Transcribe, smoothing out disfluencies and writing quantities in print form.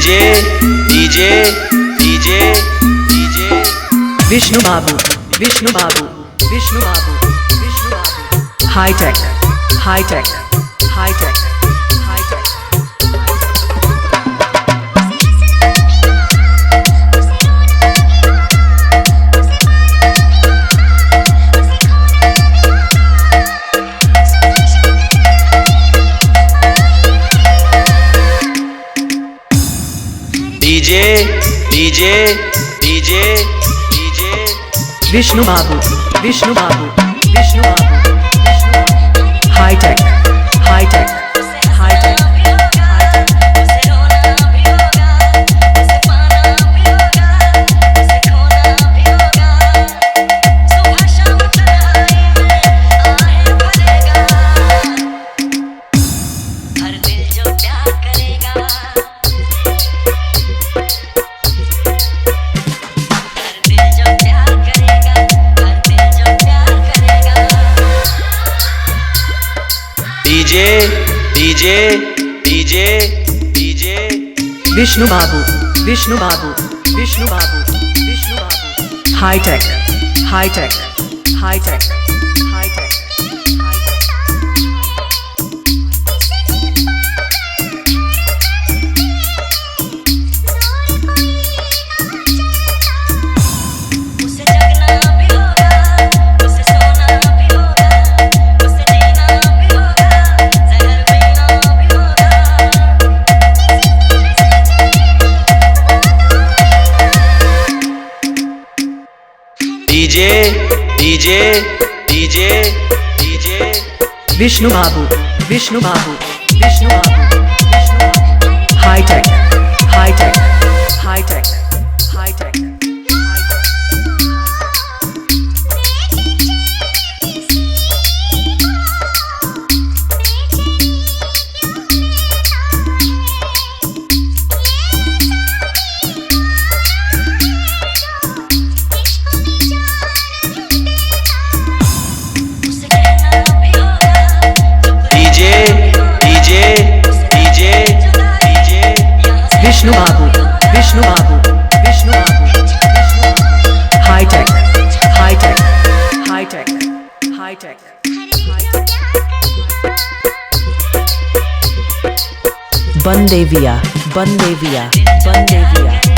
DJ DJ DJ DJ Vishnu Babu Vishnu Babu Vishnu Babu Vishnu Babu hi tech hi tech hi tech hi tech DJ DJ DJ DJ Vishnu Babu Vishnu Babu Vishnu Babu Vishnu Babu hi tech hi tech hi tech DJ DJ DJ DJ Vishnu Babu Vishnu Babu Vishnu Babu Vishnu Babu hi tech hi tech hi tech hi tech DJ DJ DJ DJ Vishnu Babu Vishnu Babu Vishnu Babu Vishnu Babu hi tech hi tech hi tech hi tech Vishnu Babu Vishnu Babu Vishnu Babu hi tech hi tech hi tech hi-tech बंदेविया बंदेविया बंदेविया